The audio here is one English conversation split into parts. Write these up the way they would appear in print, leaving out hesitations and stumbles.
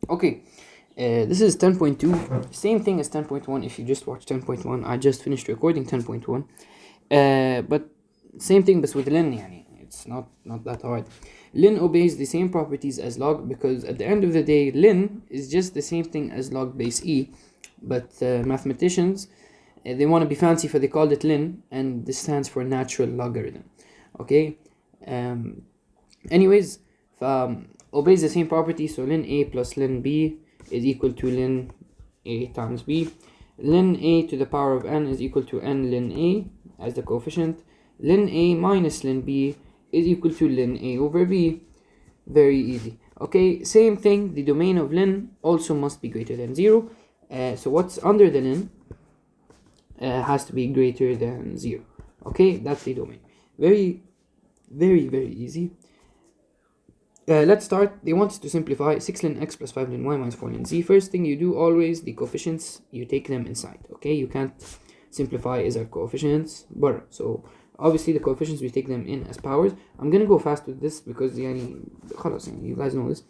Okay, this is 10.2, same thing as 10.1. If you just watched 10.1, I just finished recording 10.1. But same thing, but with ln, يعني. It's not that hard. Ln obeys the same properties as log, because at the end of the day, ln is just the same thing as log base e, but mathematicians, they want to be fancy, for they called it ln, and this stands for natural logarithm. Okay. Anyways, obeys the same property, so ln a plus ln b is equal to ln a times b. Ln a to the power of n is equal to n ln a as the coefficient. Ln a minus ln b is equal to ln a over b. Very easy. Okay, same thing, the domain of ln also must be greater than 0. So what's under the ln has to be greater than 0. Okay, that's the domain. Very easy. Let's start. They want us to simplify 6 ln x plus 5 ln y minus 4 ln z. First thing you do, always the coefficients, you take them inside. Okay, you can't simplify as our coefficients برا. So obviously the coefficients, we take them in as powers. I'm gonna go fast with this because خلاص, you guys know this.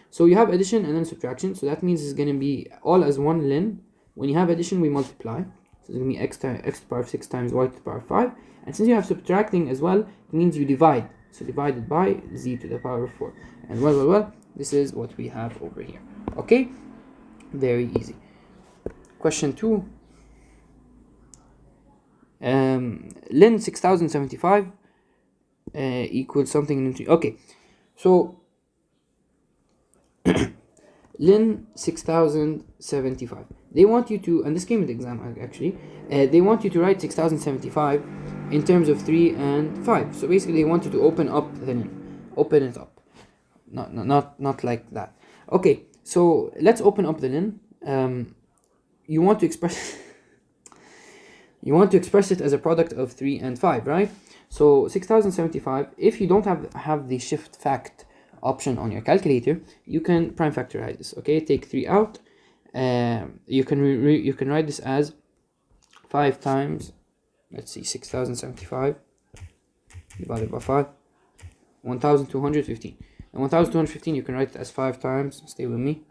So you have addition and then subtraction, so that means it's gonna be all as one ln. When you have addition, we multiply, so it's gonna be x to the power of 6 times y to the power of 5. And since you have subtracting as well, it means you divide, so divided by z to the power of 4. And well, this is what we have over here. Okay, very easy. Question 2. Ln 6075 equals something. Okay, so ln 6075, they want you to, and this came in the exam actually, they want you to write 6075 in terms of 3 and 5. So basically they want you to open up the ln, open it up, not like that. Okay, so let's open up the ln. You want to express you want to express it as a product of 3 and 5, right? So 6075, if you don't have the shift fact option on your calculator, you can prime factorize this. Okay, take 3 out. You can write this as 5 times, let's see, 6075 divided by 5, 1215. And 1215 you can write it as 5 times, stay with me,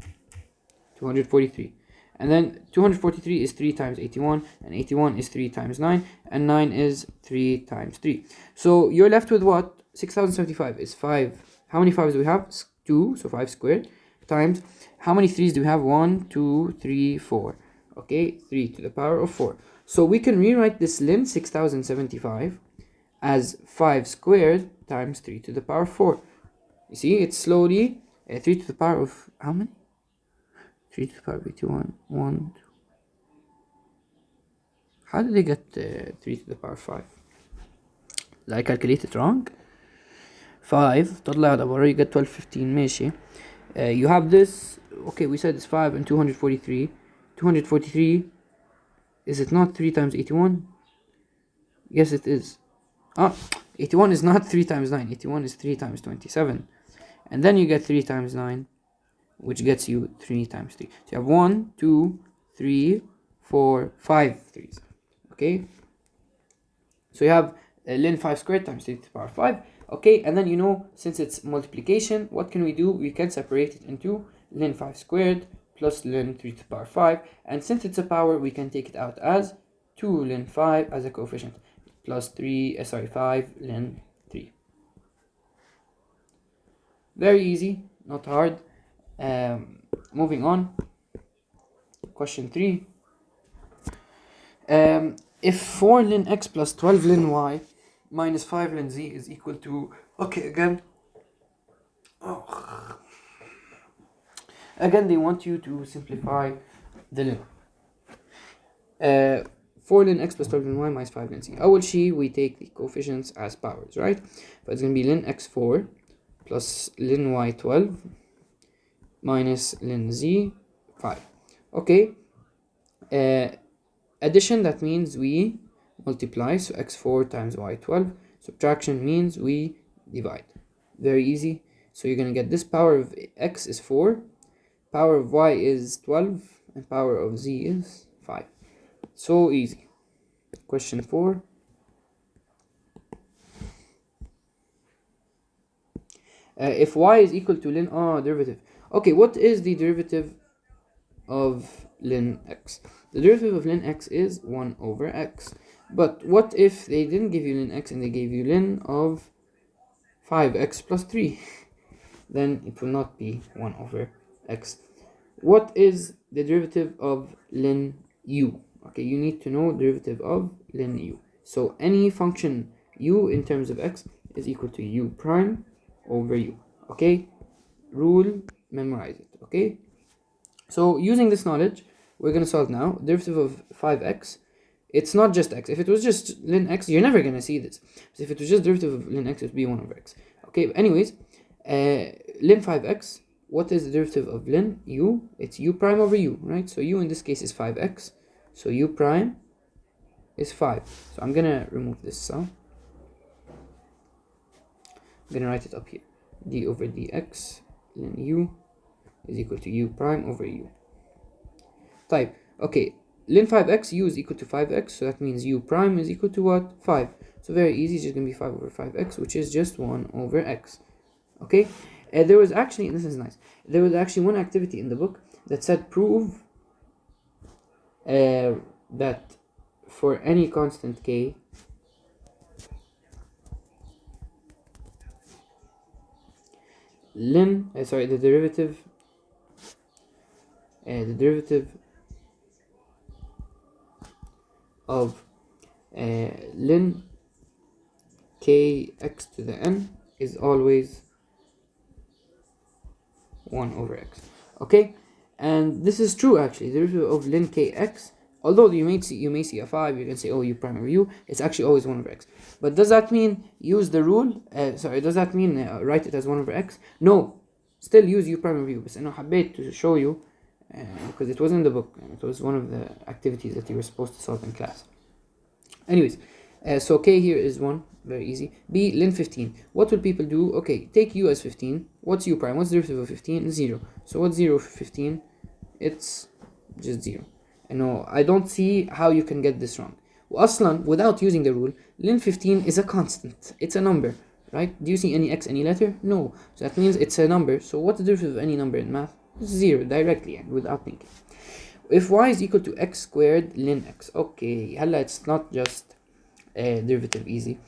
243. And then 243 is 3 times 81, and 81 is 3 times 9, and 9 is 3 times 3. So you're left with what? 6075 is 5. How many 5s do we have? 2, so 5 squared, times how many 3s do we have? 1, 2, 3, 4. Okay, 3 to the power of 4. So we can rewrite this ln 6075 as 5 squared times 3 to the power of 4. You see, it's slowly 3 to the power of how many? 3 to the power of 81, 1, 2. How did they get 3 to the power of 5? Did I calculate it wrong? 5 طلع ده برا, you get 1215. ماشي. You have this. Okay, we said it's 5 and 243. 243, is it not 3 times 81? Yes, it is. 81 is not 3 times 9. 81 is 3 times 27. And then you get 3 times 9, which gets you 3 times 3. So you have 1, 2, 3, 4, 5 3s. Okay? So you have ln 5 squared times 3 to the power 5. Okay, and then since it's multiplication, what can we do? We can separate it into ln 5 squared plus ln 3 to the power 5. And since it's a power, we can take it out as 2 ln 5 as a coefficient, plus 5 ln 3. Very easy, not hard. Moving on. Question 3. If 4 ln x plus 12 ln y minus 5 ln z is equal to, again they want you to simplify the ln. 4 ln x plus 12 ln y minus 5 ln z. أول شيء we take the coefficients as powers, right? But it's going to be ln x4 plus ln y12 minus ln z 5. Okay. Addition, that means we multiply, so x4 times y12. Subtraction means we divide. Very easy. So you're going to get this power of x is 4, power of y is 12, and power of z is 5. So easy. Question 4. If y is equal to ln derivative. Okay, what is the derivative of ln x? The derivative of ln x is 1 over x. But what if they didn't give you ln x and they gave you ln of 5x plus 3? Then it will not be 1 over x. What is the derivative of ln u? Okay, you need to know derivative of ln u. So any function u in terms of x is equal to u prime over u. Okay, rule, memorize it. Okay, so using this knowledge, we're going to solve now. Derivative of 5x, it's not just x. If it was just ln x, you're never going to see this. So if it was just derivative of ln x, it would be 1 over x. Okay, but anyways, ln 5x, what is the derivative of ln u? It's u prime over u, right? So u in this case is 5x. So u prime is 5. So I'm going to remove this sum. I'm going to write it up here. D over dx ln u is equal to u prime over u. Type. Okay, ln 5x, u is equal to 5x, so that means u prime is equal to what? 5. So very easy, it's just going to be 5 over 5x, which is just 1 over x. Okay, there was actually, this is nice, there was actually one activity in the book that said prove that for any constant k, the derivative of ln kx to the n is always 1 over x. Okay, and this is true actually. The derivative of ln kx, although you may see a 5, you can say, oh, u prime over u, it's actually always 1 over x. But does that mean use the rule? Does that mean write it as 1 over x? No, still use u prime over u. But I حبيت to show you because it was in the book and it was one of the activities that you were supposed to solve in class. Anyways, so k here is 1, very easy. B, ln 15. What will people do? Okay, take u as 15. What's u prime? What's the derivative of 15? 0. So what's 0 for 15? It's just 0. No, I don't see how you can get this wrong. Aslan, without using the rule, ln 15 is a constant. It's a number, right? Do you see any x, any letter? No. So that means it's a number. So what's the derivative of any number in math? 0, directly, and without thinking. If y is equal to x squared ln x. Okay, it's not just derivative, easy.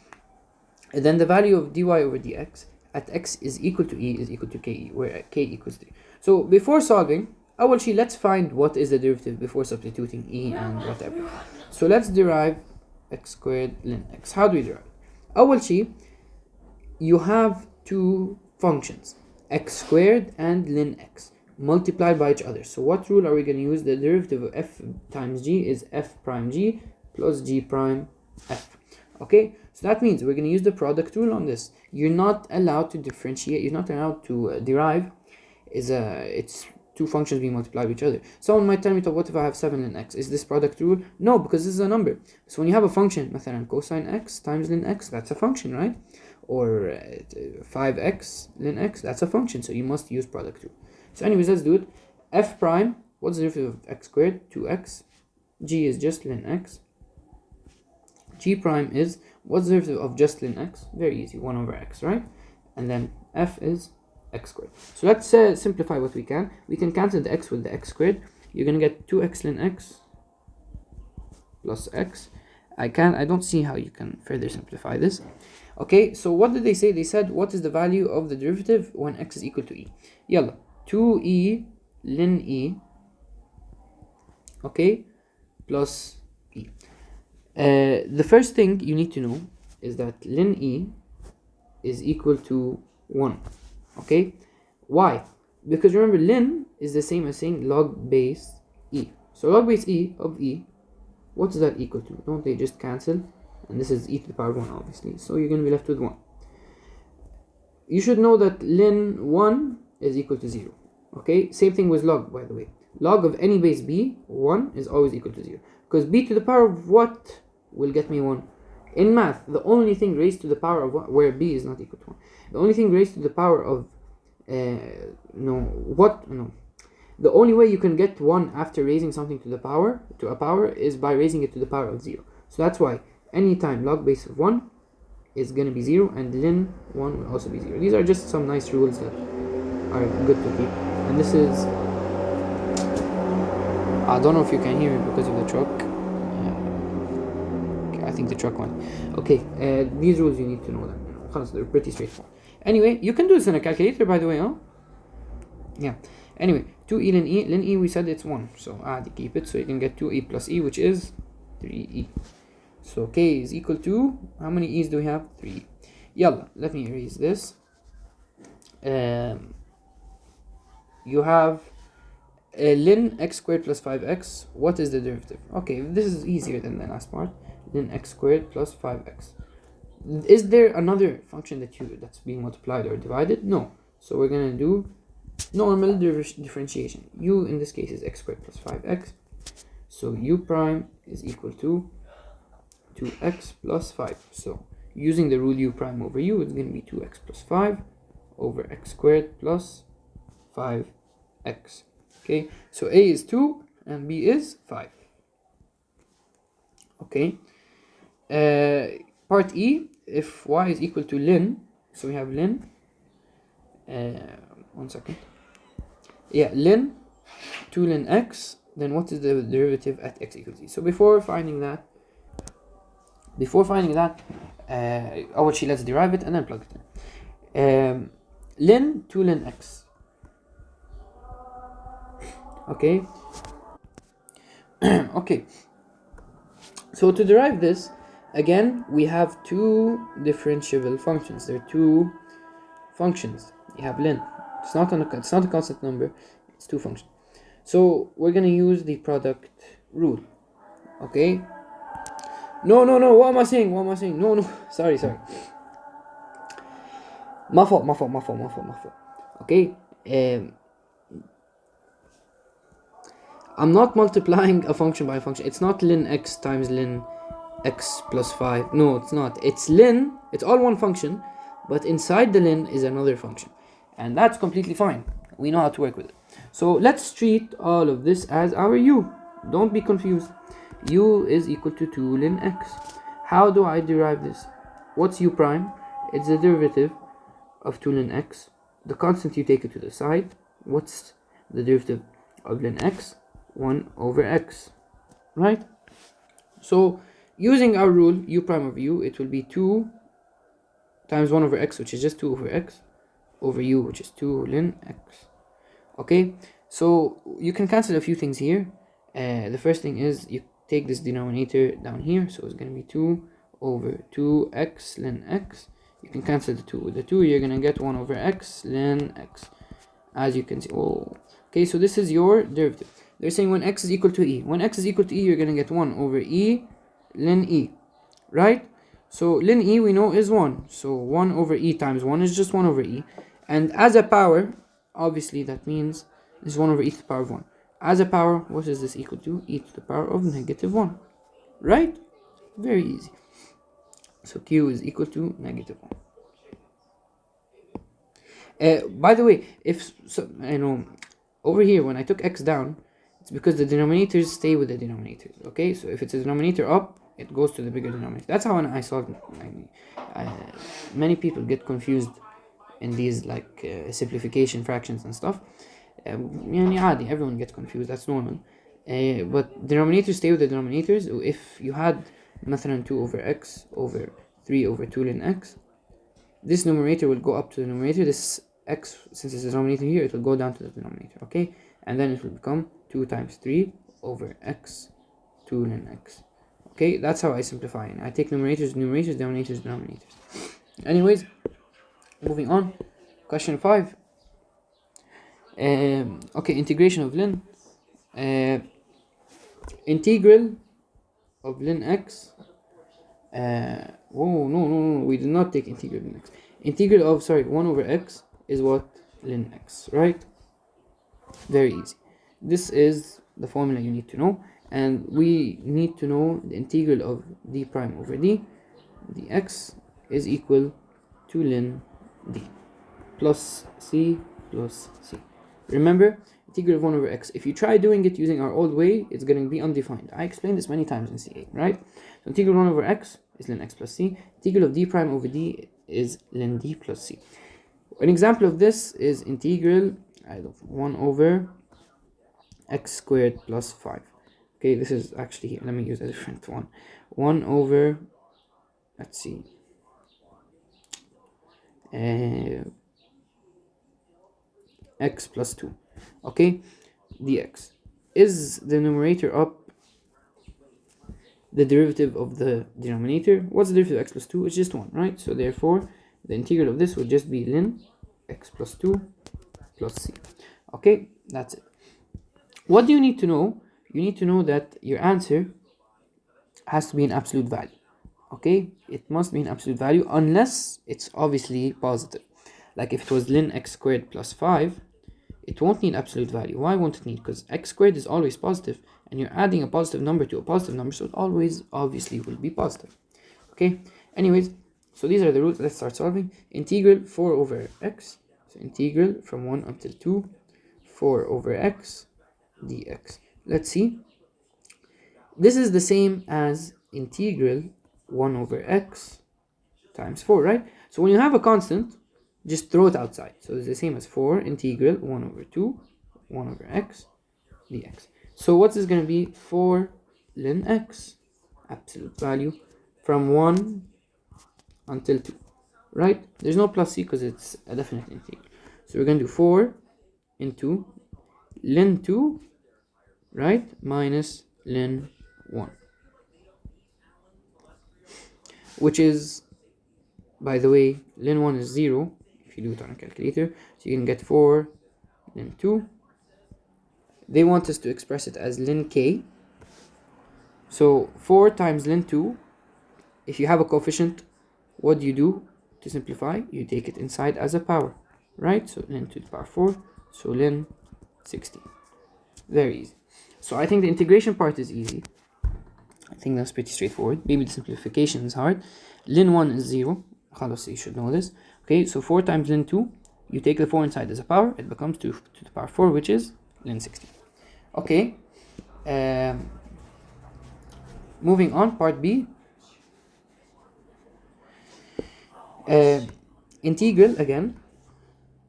And then the value of dy over dx at x is equal to e is equal to ke, where k equals 3. So before solving, let's find what is the derivative before substituting e and whatever. So let's derive x squared ln x. How do we derive? You have two functions, x squared and ln x, multiplied by each other. So what rule are we going to use? The derivative of f times g is f prime g plus g prime f. Okay, so that means we're going to use the product rule on this. You're not allowed to differentiate, you're not allowed to derive. It's two functions being multiplied by each other. Someone might tell me, what if I have 7 ln x? Is this product rule? No, because this is a number. So when you have a function, مثلا cosine x times ln x, that's a function, right? Or 5x ln x, that's a function. So you must use product rule. So anyways, let's do it. F prime, what's the derivative of x squared? 2x. G is just ln x. G prime is, what's the derivative of just ln x? Very easy, 1 over x, right? And then f is x squared. So let's simplify what we can. We can cancel the x with the x squared. You're gonna get 2x ln x plus x. I don't see how you can further simplify this. Okay, so what did they say? They said, what is the value of the derivative when x is equal to e? Yalla, 2e ln e, okay, plus e. The first thing you need to know is that ln e is equal to 1. Okay, why? Because remember, ln is the same as saying log base e. So log base e of e, what is that equal to? Don't they just cancel? And this is e to the power 1, obviously. So you're going to be left with 1. You should know that ln 1 is equal to 0. Okay, same thing with log, by the way. Log of any base b, 1, is always equal to 0. Because b to the power of what will get me 1? In math, the only thing raised to the power of 1, where b is not equal to 1, the only thing raised to the power of, the only way you can get 1 after raising something to a power is by raising it to the power of 0. So that's why anytime log base of 1 is going to be 0, and ln 1 will also be 0. These are just some nice rules that are good to keep. and this is, I don't know if you can hear it because of the truck. I think the truck went. Okay, these rules you need to know them. They're pretty straightforward. Anyway, you can do this in a calculator, by the way, huh? Yeah. Anyway, 2e ln e. Ln e, we said it's 1. So keep it. So you can get 2e plus e, which is 3e. So k is equal to, how many e's do we have? 3e. Yalla, let me erase this. You have ln x squared plus 5x. What is the derivative? Okay, this is easier than the last part. Ln x squared plus 5x. Is there another function that's being multiplied or divided? No. So we're gonna do normal differentiation. U in this case is x squared plus 5x. So u prime is equal to 2x plus 5. So using the rule u prime over u, it's gonna be 2x plus 5 over x squared plus 5x. Okay, so a is 2 and b is 5. Okay. Part E, if y is equal to ln, so we have ln, 1 second, yeah, ln 2 ln x, then what is the derivative at x equals e? So before finding that, actually let's derive it and then plug it in. Ln 2 ln x, okay. Okay, so to derive this, again, we have two differentiable functions. There are two functions. You have ln. It's not a constant number. It's two functions. So we're gonna use the product rule. Okay. No. What am I saying? No. Sorry. My fault. Okay. I'm not multiplying a function by a function. It's not ln x times ln x plus 5. No, it's not. It's ln. It's all one function, but inside the ln is another function, and that's completely fine. We know how to work with it. So let's treat all of this as our u. Don't be confused. U is equal to 2 ln x. How do I derive this? What's u prime? It's the derivative of 2 ln x. The constant, you take it to the side. What's the derivative of ln x? 1 over x, right? So using our rule u prime over u, it will be 2 times 1 over x, which is just 2 over x, over u, which is 2 ln x. Okay, so you can cancel a few things here. The first thing is you take this denominator down here, so it's going to be 2 over 2x ln x. You can cancel the 2 with the 2, you're going to get 1 over x ln x, as you can see. Oh, okay, so this is your derivative. They're saying when x is equal to e. When x is equal to e, you're going to get 1 over e ln e, right? So ln e we know is 1. So 1 over e times 1 is just 1 over e. And as a power, obviously that means this is 1 over e to the power of 1. As a power, what is this equal to? E to the power of negative 1, right? Very easy. So q is equal to negative 1. By the way, over here when I took x down, it's because the denominators stay with the denominators. Okay, so if it's a denominator up, it goes to the bigger denominator. That's how I solve it. Many people get confused in these simplification fractions and stuff. Everyone gets confused. That's normal. But denominators stay with the denominators. If you had مثلا 2 over x over 3 over 2 ln x, this numerator will go up to the numerator. This x, since it's the denominator here, it will go down to the denominator. Okay, and then it will become 2 times 3 over x 2 ln x. Okay, that's how I simplify it. I take numerators, denominators. Anyways, moving on. Question 5. Okay, integration of ln. Integral of ln x. No, we did not take integral of ln x. Integral of 1 over x is what? Ln x, right? Very easy. This is the formula you need to know, and we need to know the integral of d prime over d. Dx is equal to ln d plus c plus c. Remember, integral of 1 over x. If you try doing it using our old way, it's going to be undefined. I explained this many times in C8, right? So integral of 1 over x is ln x plus c. Integral of d prime over d is ln d plus c. An example of this is integral I don't know, 1 over x squared plus 5. Okay, this is actually here. Let me use a different one. 1 over, let's see, x plus 2. Okay, dx. Is the numerator up the derivative of the denominator? What's the derivative of x plus 2? It's just 1, right? So therefore, the integral of this would just be ln x plus 2 plus c. Okay, that's it. What do you need to know? You need to know that your answer has to be an absolute value. Okay, it must be an absolute value unless it's obviously positive. Like if it was ln x squared plus 5, it won't need absolute value. Why won't it need? Because x squared is always positive, and you're adding a positive number to a positive number, so it always obviously will be positive. Okay, anyways, so these are the rules. Let's start solving. Integral 4 over x, so integral from 1 until 2, 4 over x dx. Let's see. This is the same as integral 1 over x times 4, right? So when you have a constant, just throw it outside. So it's the same as 4 integral 1 over 2, 1 over x dx. So what's this going to be? 4 ln x, absolute value, from 1 until 2, right? There's no plus c because it's a definite integral. So we're going to do 4 into ln 2, right, minus ln 1, which is, by the way, ln 1 is 0 if you do it on a calculator, so you can get 4 ln 2. They want us to express it as ln k, so 4 times ln 2, if you have a coefficient, what do you do to simplify? You take it inside as a power, right? So ln to the power 4, so ln 16. Very easy. So I think the integration part is easy. I think that's pretty straightforward. Maybe the simplification is hard. Ln 1 is 0. So you should know this. Okay, so 4 times ln 2, you take the 4 inside as a power, it becomes 2 to the power 4, which is ln 16. Okay, moving on, part B. Integral again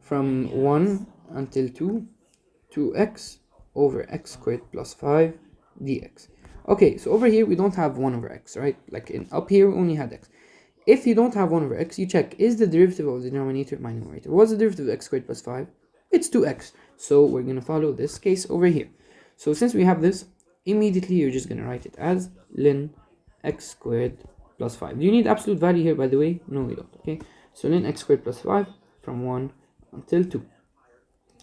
from 1 until 2 to x over x squared plus 5 dx. Okay, so over here we don't have 1 over x, right? Like up here we only had x. If you don't have 1 over x, you check, is the derivative of the denominator my numerator? What's the derivative of x squared plus 5? It's 2x. So we're going to follow this case over here. So since we have this, immediately you're just going to write it as ln x squared plus 5. Do you need absolute value here, by the way? No, we don't. Okay, so ln x squared plus 5 from 1 until 2.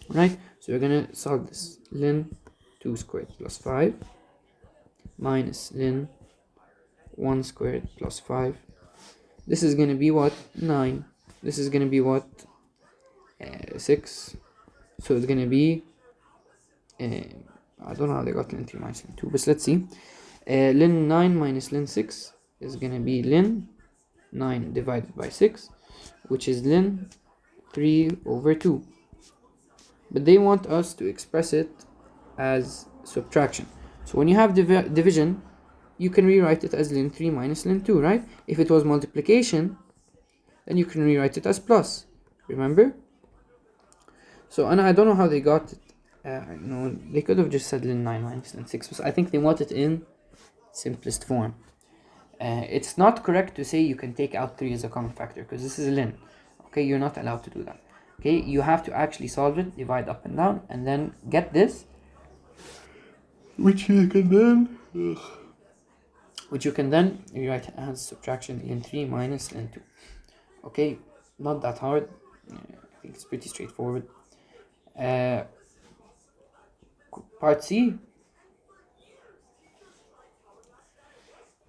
Right, so we're going to solve this. Ln 2 squared plus 5 minus ln 1 squared plus 5. This is going to be what? 9. This is going to be what? 6. So it's going to be, I don't know how they got ln 3 minus ln 2, but let's see. Ln 9 minus ln 6 is going to be ln 9 divided by 6, which is ln 3 over 2. But they want us to express it as subtraction. So when you have division, you can rewrite it as ln 3 minus ln 2, right? If it was multiplication, then you can rewrite it as plus. Remember? So, and I don't know how they got it. They could have just said ln 9 minus ln 6, but I think they want it in simplest form. It's not correct to say you can take out 3 as a common factor, because this is ln. Okay, you're not allowed to do that. Okay, you have to actually solve it, divide up and down, and then get this, which you can then rewrite as subtraction ln 3 minus ln 2. Okay, not that hard. I think it's pretty straightforward. Part C.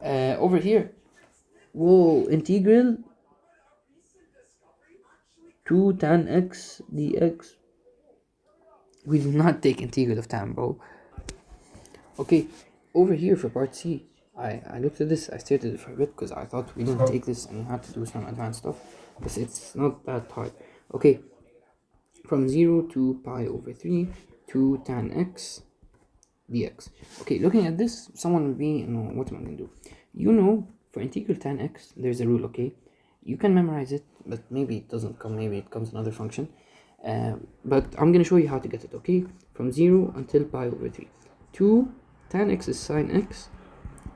Over here. Whoa, integral 2 tan x dx. We do not take integral of tan, bro. Okay, over here for part C, I looked at this, I stared at it for a bit because I thought we didn't take this and you had to do some advanced stuff, but it's not that hard. Okay, from 0 to pi over 3 to tan x dx. Okay, looking at this, someone will be, what am I going to do? For integral tan x, there's a rule, okay? You can memorize it, but maybe it doesn't come, maybe it comes another function. but I'm gonna show you how to get it, okay? From 0 until pi over 3. 2 tan x is sine x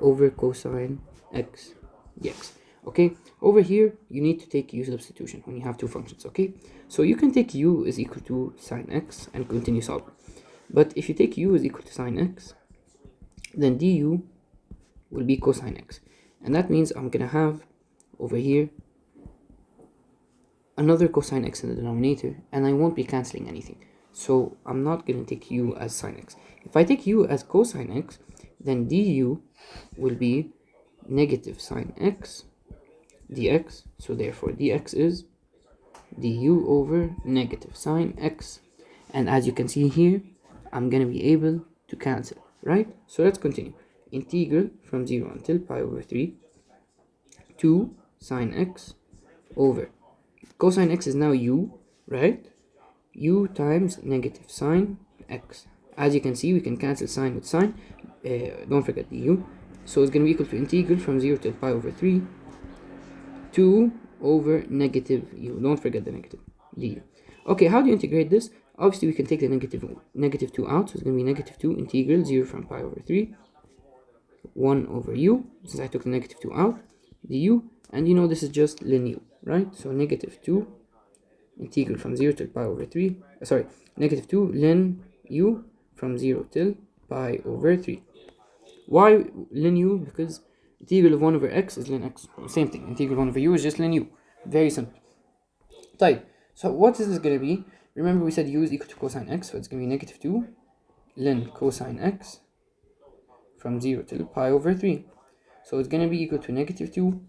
over cosine x dx. Okay, over here you need to take u substitution when you have two functions. Okay, so you can take u is equal to sine x and continue solving, but if you take u is equal to sine x, then du will be cosine x, and that means I'm gonna have over here another cosine x in the denominator, and I won't be cancelling anything, so I'm not gonna take u as sine x. If I take u as cosine x, then du will be negative sine x dx, so therefore dx is du over negative sine x, and as you can see here, I'm gonna be able to cancel, right? So let's continue. Integral from 0 until pi over 3, 2 sine x over cosine x is now u, right? U times negative sine x. As you can see, we can cancel sine with sine. Don't forget the u. So it's going to be equal to integral from 0 to pi over 3, 2 over negative u. Don't forget the negative du. Okay, how do you integrate this? Obviously, we can take the negative 2 out. So it's going to be negative 2 integral 0 from pi over 3, 1 over u. Since I took the negative 2 out, du. And you know this is just ln u, right? So negative 2 integral from 0 till pi over 3, negative 2 ln u from 0 till pi over 3. Why ln u? Because integral of 1 over x is ln x. Same thing, integral of 1 over u is just ln u. Very simple. Right. So what is this going to be? Remember we said u is equal to cosine x, so it's going to be negative 2 ln cosine x from 0 till pi over 3. So it's going to be equal to negative 2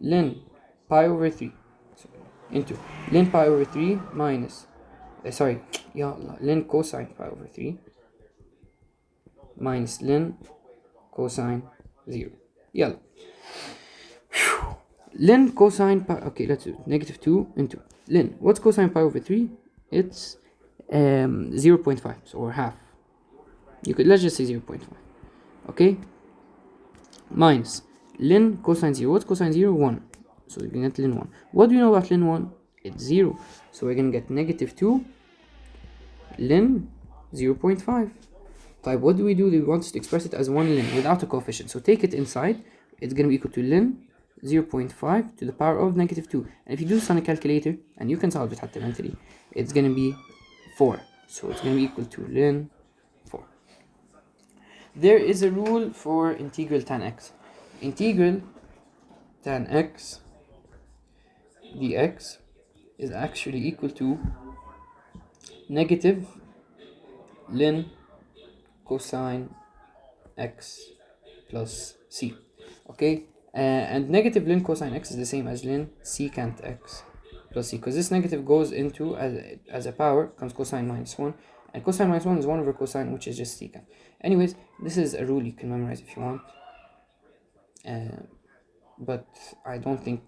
ln pi over 3 into ln pi over 3 minus ln cosine pi over 3 minus ln cosine 0. Yalla. Ln cosine pi, okay, let's do negative 2 into ln. What's cosine pi over 3? It's 0.5, so or half. Let's just say 0.5. Okay, minus ln cosine 0. What's cosine 0? 1. So we're gonna get ln 1. What do you know about ln 1? It's 0. So we're gonna get negative 2 ln 0.5. Type, what do? We want to express it as 1 ln without a coefficient. So take it inside. It's gonna be equal to ln 0.5 to the power of negative 2. And if you do this on a calculator, and you can solve it mentally, it's gonna be 4. So it's gonna be equal to ln 4. There is a rule for integral tan x. Integral tan x dx is actually equal to negative ln cosine x plus c. Okay, and negative ln cosine x is the same as ln secant x plus c, because this negative goes into as a power comes cosine minus 1, and cosine minus 1 is 1 over cosine, which is just secant. Anyways, this is a rule you can memorize if you want, but I don't think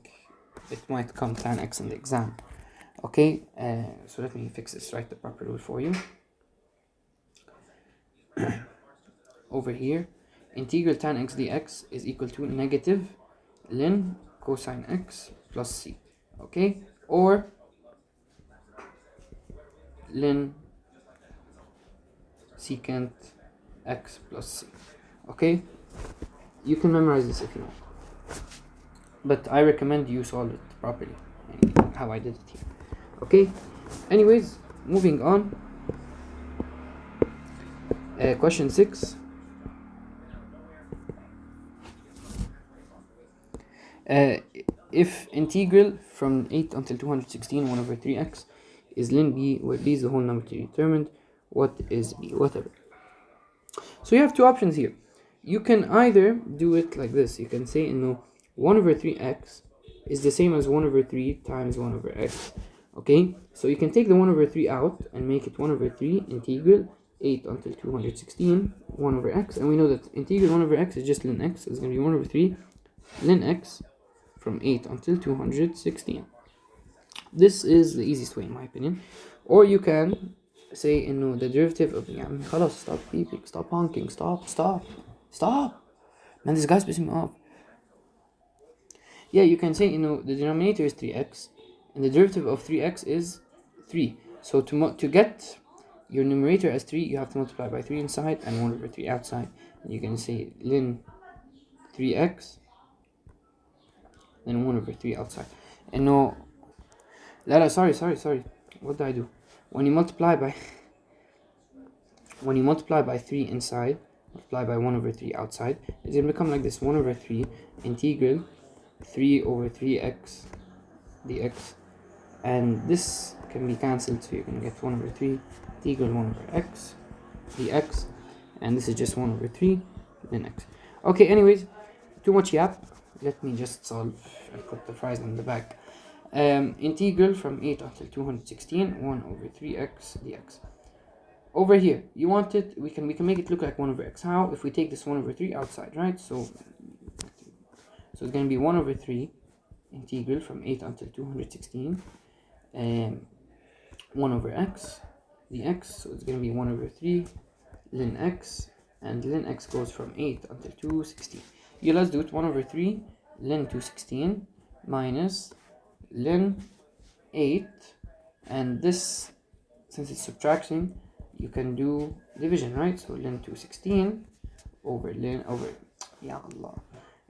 it might come tan x in the exam. Okay, so let me fix this, write the proper rule for you. Over here, integral tan x dx is equal to negative ln cosine x plus c. Okay, or ln secant x plus c. Okay, you can memorize this if you want, but I recommend you solve it properly, how I did it here. Okay, anyways, moving on. Question 6. If integral from 8 until 216 1 over 3x is ln b, where b is the whole number to be determined, what is b? Whatever. So you have two options here. You can either do it like this. You can say 1 over 3x is the same as 1 over 3 times 1 over x. Okay, so you can take the 1 over 3 out and make it 1 over 3 integral 8 until 216 1 over x, and we know that integral 1 over x is just ln x. It's going to be 1 over 3 ln x from 8 until 216. This is the easiest way in my opinion. Or you can say the derivative of خلاص, stop beeping, stop honking, stop man, this guy's pissing me off. Yeah, you can say the denominator is 3x and the derivative of 3x is 3. So to get your numerator as 3, you have to multiply by 3 inside and 1 over 3 outside. And you can say ln 3x, then 1 over 3 outside. And no, sorry. What did I do? When you multiply by 3 inside, multiply by 1 over 3 outside, it's going to become like this: 1 over 3 integral 3 over 3x dx. And this can be cancelled, so you can get 1 over 3 integral 1 over x dx. And this is just 1 over 3 then x. Okay, anyways, too much yap. Let me just solve and put the fries in the back. Integral from 8 until 216, 1 over 3x dx. Over here, you want it, we can make it look like 1 over x. How? If we take this 1 over 3 outside, right? So it's going to be 1 over 3 integral from 8 until 216, 1 over x dx. So it's going to be 1 over 3 ln x, and ln x goes from 8 until 216. Yeah, let's do it. 1 over 3 ln 216 minus ln 8, and this, since it's subtraction, you can do division, right? So ln 216 over ya Allah,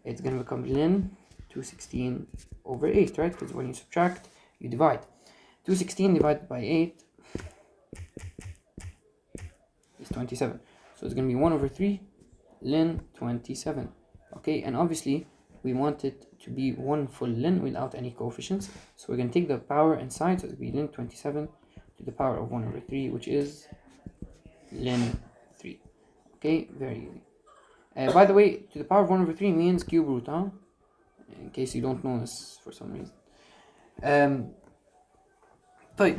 it's gonna become ln 216 over 8, right? Because when you subtract, you divide. 216 divided by 8 is 27. So it's gonna be 1 over 3 ln 27. Okay, and obviously we want it to be one full ln without any coefficients. So we're gonna take the power inside, so it'll be ln 27 to the power of 1 over 3, which is ln 3. Okay, very easy. By the way, to the power of 1 over 3 means cube root, huh? In case you don't know this for some reason. طيب.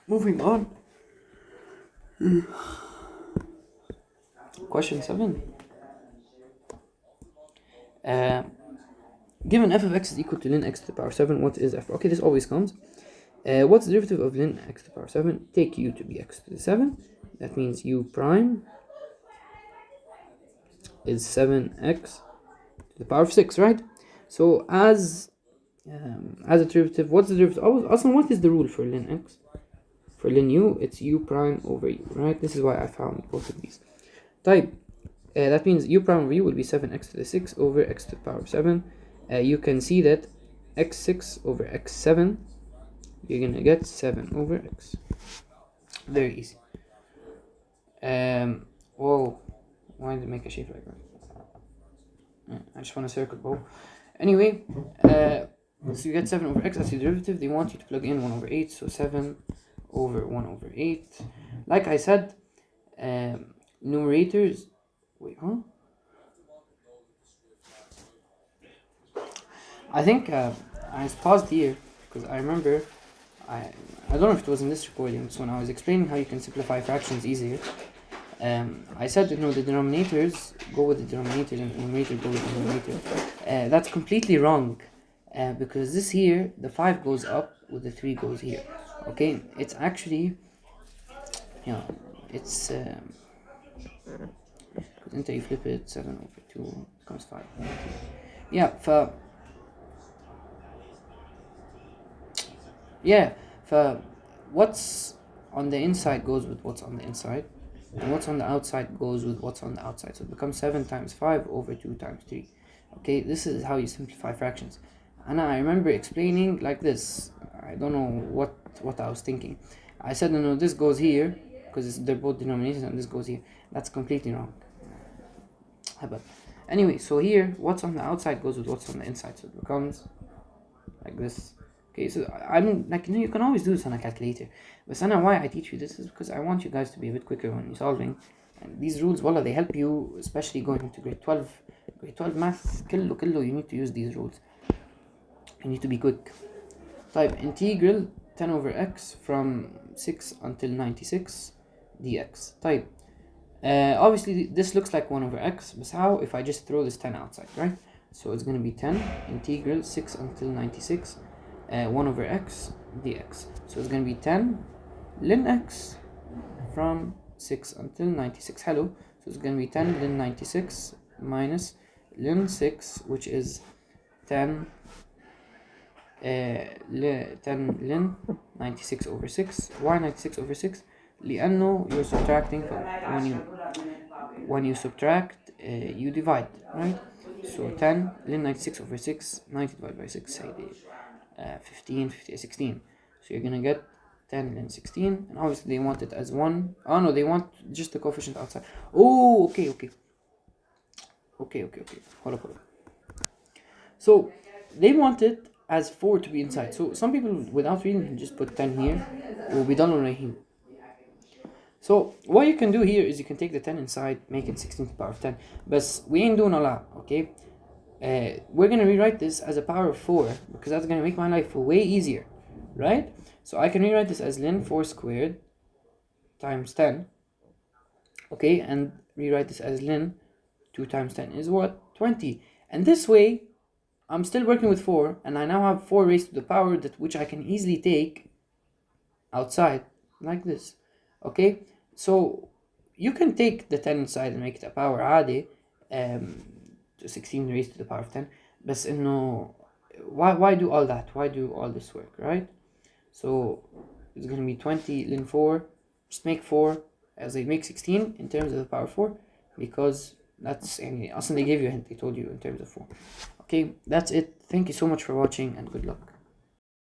Moving on. Question 7. Given f of x is equal to ln x to the power 7, what is f? Okay, this always comes. What's the derivative of ln x to the power 7? Take u to be x to the 7. That means u prime is 7x to the power of 6, right? So as a derivative, what's the derivative? Also, what is the rule for ln x? For ln u, it's u prime over u, right? This is why I found both of these. Type. That means u prime over u will be 7x to the 6 over x to the power of 7. You can see that x6 over x7, you're gonna get 7 over x. Very easy. Whoa, why did it make a shape like that? I just want a circle bow. Anyway, so you get 7 over x as your derivative. They want you to plug in 1 over 8, so 7 over 1 over 8. Like I said, numerators. Wait, huh? I think I paused here because I remember I don't know if it was in this recording. So when I was explaining how you can simplify fractions easier, I said that, the denominators go with the denominator and the numerator go with the numerator. That's completely wrong, because this here, the 5 goes up with the 3 goes here. Okay, it's actually, it's until you flip it, 7 over 2 becomes 5. What's on the inside goes with what's on the inside, and what's on the outside goes with what's on the outside. So it becomes 7 times 5 over 2 times 3. Okay, this is how you simplify fractions. And I remember explaining like this. I don't know what I was thinking. I said, no, this goes here because they're both denominators, and this goes here. That's completely wrong. But anyway, so here what's on the outside goes with what's on the inside, so it becomes like this. Okay, so I'm like, you can always do this on a calculator, but why I teach you this is because I want you guys to be a bit quicker when you're solving. And these rules, wallah, they help you, especially going into grade 12 math. Killo, you need to use these rules. You need to be quick. Type integral 10 over x from 6 until 96 dx. Type. Obviously this looks like 1 over x, but how if I just throw this 10 outside, right? So it's going to be 10 integral 6 until 96 1 over x dx. So it's going to be 10 ln x from 6 until 96. Hello. So it's going to be 10 ln 96 minus ln 6, which is 10 ln 96 over 6. Why 96 over 6? لأنه you're subtracting when you subtract you divide, right? So 10 لين 96 over 6, 90 divided by 6 هيدي 15, 50, 16. So you're gonna get 10 and 16, and obviously they want it as 1. Oh no, they want just the coefficient outside. Oh, okay. Hold up. So they want it as 4 to be inside. So some people without reading can just put 10 here. It will be done already. So what you can do here is you can take the 10 inside, make it 16 to the power of 10. But we ain't doing a lot, okay? We're gonna rewrite this as a power of 4 because that's gonna make my life way easier, right? So I can rewrite this as ln 4 squared times 10, okay, and rewrite this as ln 2 times 10 is what? 20. And this way I'm still working with 4, and I now have 4 raised to the power that which I can easily take outside like this, okay? So you can take the 10 inside and make it a power عادي, 16 raised to the power of 10, بس إنه why do all that? Why do all this work, right? So it's going to be 20 ln 4, just make 4 as they make 16 in terms of the power 4, because that's, and also they gave you a hint, they told you in terms of 4. Okay, that's it. Thank you so much for watching, and good luck.